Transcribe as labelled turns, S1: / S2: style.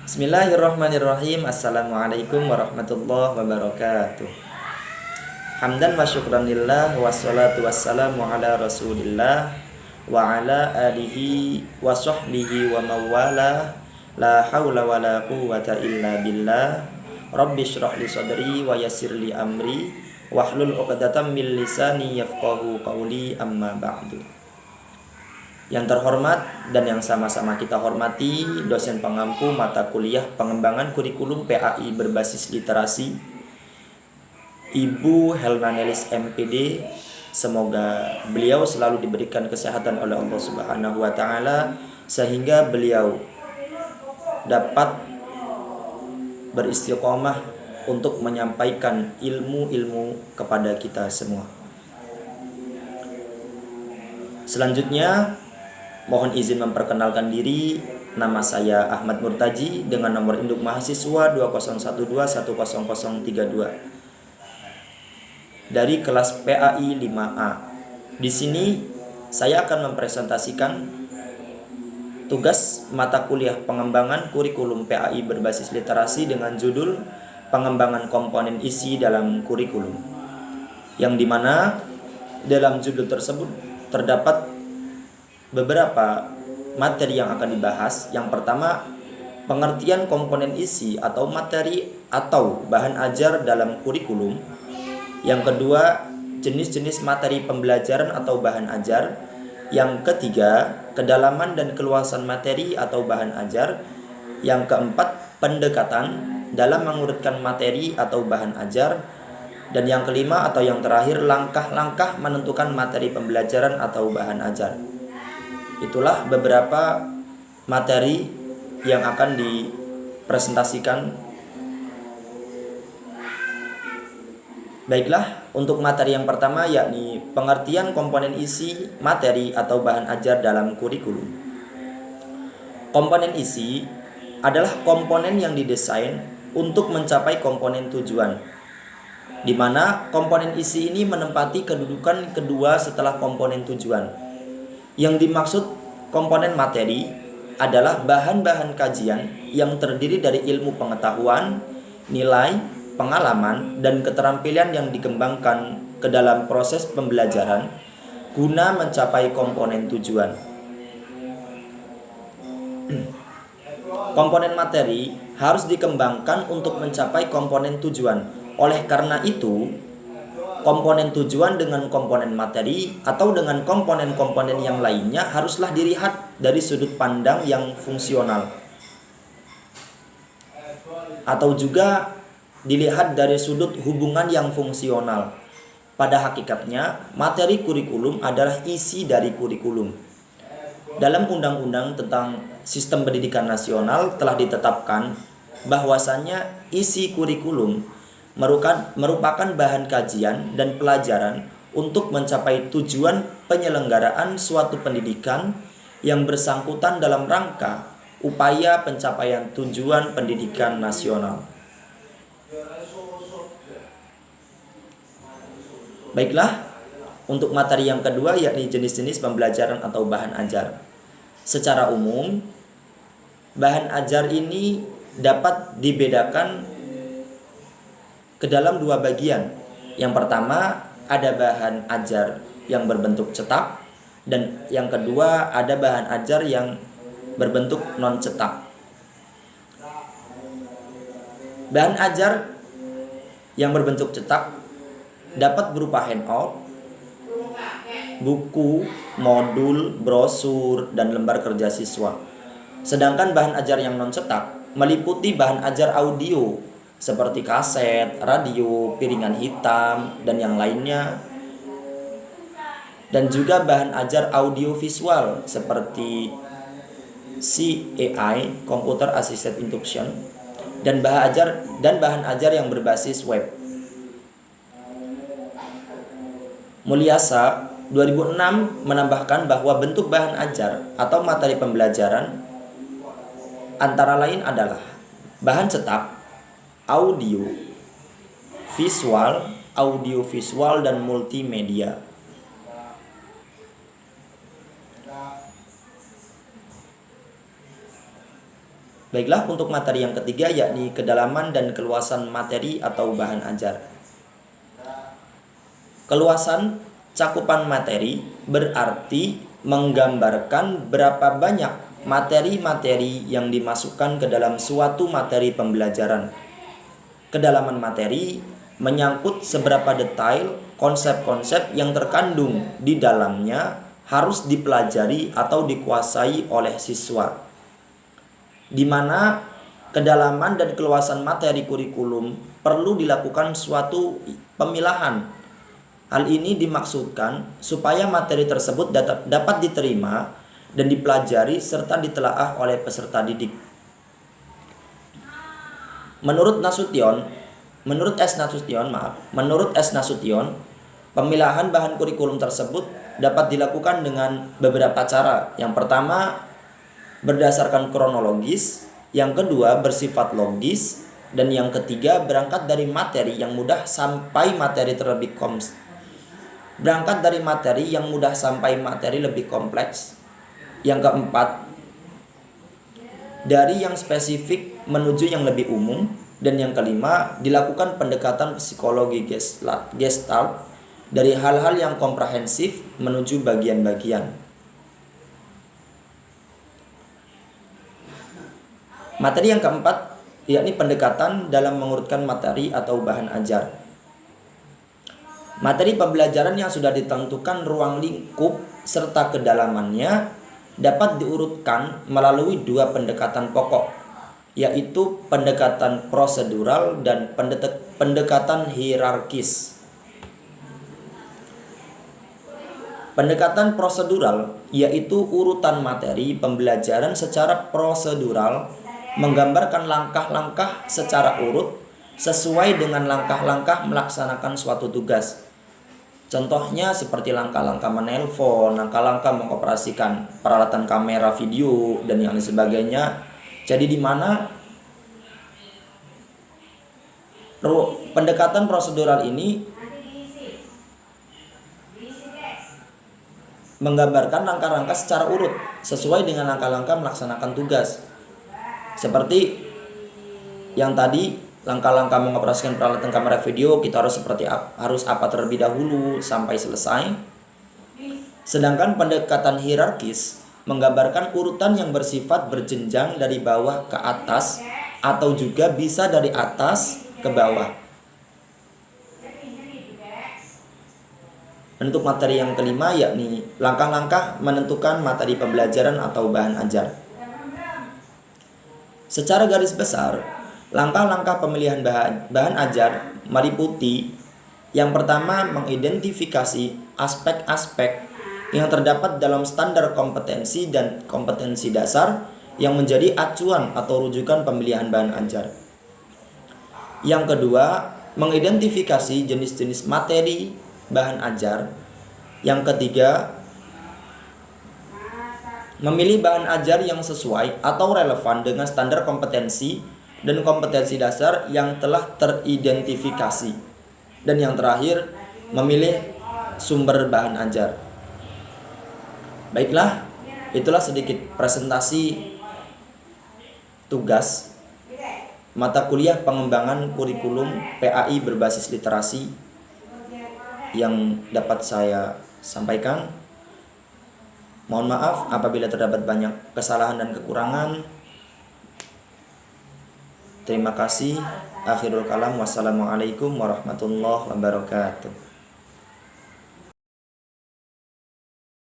S1: Bismillahirrahmanirrahim. Assalamualaikum warahmatullahi wabarakatuh. Hamdan wa syukran lillah, wassalatu wassalamu ala rasulillah wa ala alihi wa sahbihi wa mawala. La hawla wa la quwwata illa billah. Rabbi syrah li sadri wa yassir li amri wahlul 'uqdatam min lisani yafqahu qawli, amma ba'du. Yang terhormat dan yang sama-sama kita hormati dosen pengampu mata kuliah pengembangan kurikulum PAI berbasis literasi, Ibu Helna Nelis MPD. Semoga beliau selalu diberikan kesehatan oleh Allah Subhanahu wa taala sehingga beliau dapat beristiqomah untuk menyampaikan ilmu-ilmu kepada kita semua. Selanjutnya mohon izin memperkenalkan diri. Nama saya Ahmad Murtaji dengan nomor induk mahasiswa 2012100032 dari kelas PAI 5A. Di sini saya akan mempresentasikan tugas mata kuliah pengembangan kurikulum PAI berbasis literasi dengan judul pengembangan komponen isi dalam kurikulum, yang dimana dalam judul tersebut terdapat beberapa materi yang akan dibahas. Yang pertama, pengertian komponen isi atau materi atau bahan ajar dalam kurikulum. Yang kedua, jenis-jenis materi pembelajaran atau bahan ajar. Yang ketiga, kedalaman dan keluasan materi atau bahan ajar. Yang keempat, pendekatan dalam mengurutkan materi atau bahan ajar. Dan yang kelima atau yang terakhir, langkah-langkah menentukan materi pembelajaran atau bahan ajar. Itulah beberapa materi yang akan dipresentasikan. Baiklah, untuk materi yang pertama yakni pengertian komponen isi, materi atau bahan ajar dalam kurikulum. Komponen isi adalah komponen yang didesain untuk mencapai komponen tujuan, di mana komponen isi ini menempati kedudukan kedua setelah komponen tujuan. Yang dimaksud komponen materi adalah bahan-bahan kajian yang terdiri dari ilmu pengetahuan, nilai, pengalaman, dan keterampilan yang dikembangkan ke dalam proses pembelajaran guna mencapai komponen tujuan. Komponen materi harus dikembangkan untuk mencapai komponen tujuan. Oleh karena itu, komponen tujuan dengan komponen materi atau dengan komponen-komponen yang lainnya haruslah dilihat dari sudut pandang yang fungsional, atau juga dilihat dari sudut hubungan yang fungsional. Pada hakikatnya, materi kurikulum adalah isi dari kurikulum. Dalam Undang-Undang tentang Sistem Pendidikan Nasional telah ditetapkan bahwasannya isi kurikulum merupakan bahan kajian dan pelajaran untuk mencapai tujuan penyelenggaraan suatu pendidikan yang bersangkutan dalam rangka upaya pencapaian tujuan pendidikan nasional. Baiklah, untuk materi yang kedua yakni jenis-jenis pembelajaran atau bahan ajar. Secara umum, bahan ajar ini dapat dibedakan ke dalam dua bagian. Yang pertama, ada bahan ajar yang berbentuk cetak, dan yang kedua ada bahan ajar yang berbentuk non cetak. Bahan ajar yang berbentuk cetak dapat berupa handout, buku, modul, brosur, dan lembar kerja siswa. Sedangkan bahan ajar yang non cetak meliputi bahan ajar audio seperti kaset, radio, piringan hitam, dan yang lainnya. Dan juga bahan ajar audio visual seperti CAI, Computer Assisted Instruction, dan bahan ajar yang berbasis web. Mulyasa 2006 menambahkan bahwa bentuk bahan ajar atau materi pembelajaran antara lain adalah bahan cetak, audio, visual, audiovisual, dan multimedia. Baiklah, untuk materi yang ketiga yakni kedalaman dan keluasan materi atau bahan ajar. Keluasan cakupan materi berarti menggambarkan berapa banyak materi-materi yang dimasukkan ke dalam suatu materi pembelajaran. Kedalaman materi menyangkut seberapa detail konsep-konsep yang terkandung di dalamnya harus dipelajari atau dikuasai oleh siswa, di mana kedalaman dan keluasan materi kurikulum perlu dilakukan suatu pemilahan. Hal ini dimaksudkan supaya materi tersebut dapat diterima dan dipelajari serta ditelaah oleh peserta didik. Menurut S. Nasution, pemilahan bahan kurikulum tersebut dapat dilakukan dengan beberapa cara. Yang pertama, berdasarkan kronologis, yang kedua bersifat logis, dan yang ketiga berangkat dari materi yang mudah sampai materi lebih kompleks. Yang keempat, dari yang spesifik menuju yang lebih umum, dan yang kelima dilakukan pendekatan psikologi gestalt dari hal-hal yang komprehensif menuju bagian-bagian. Materi yang keempat yakni pendekatan dalam mengurutkan materi atau bahan ajar. Materi pembelajaran yang sudah ditentukan ruang lingkup serta kedalamannya dapat diurutkan melalui dua pendekatan pokok, yaitu pendekatan prosedural dan pendekatan hierarkis. Pendekatan prosedural yaitu urutan materi pembelajaran secara prosedural, menggambarkan langkah-langkah secara urut sesuai dengan langkah-langkah melaksanakan suatu tugas. Contohnya seperti langkah-langkah menelpon, langkah-langkah mengoperasikan peralatan kamera video dan yang sebagainya. Jadi di mana pendekatan prosedural ini menggambarkan langkah-langkah secara urut sesuai dengan langkah-langkah melaksanakan tugas. Seperti yang tadi, langkah-langkah mengoperasikan peralatan kamera video, kita harus apa terlebih dahulu sampai selesai. Sedangkan pendekatan hierarkis menggambarkan urutan yang bersifat berjenjang dari bawah ke atas atau juga bisa dari atas ke bawah. Untuk materi yang kelima yakni langkah-langkah menentukan materi pembelajaran atau bahan ajar. Secara garis besar, langkah-langkah pemilihan bahan ajar meliputi yang pertama, mengidentifikasi aspek-aspek yang terdapat dalam standar kompetensi dan kompetensi dasar yang menjadi acuan atau rujukan pemilihan bahan ajar. Yang kedua, mengidentifikasi jenis-jenis materi bahan ajar. Yang ketiga, memilih bahan ajar yang sesuai atau relevan dengan standar kompetensi dan kompetensi dasar yang telah teridentifikasi. Dan yang terakhir, memilih sumber bahan ajar. Baiklah, itulah sedikit presentasi tugas mata kuliah pengembangan kurikulum PAI berbasis literasi yang dapat saya sampaikan. Mohon maaf apabila terdapat banyak kesalahan dan kekurangan. Terima kasih. Akhirul kalam. Wassalamualaikum warahmatullahi wabarakatuh.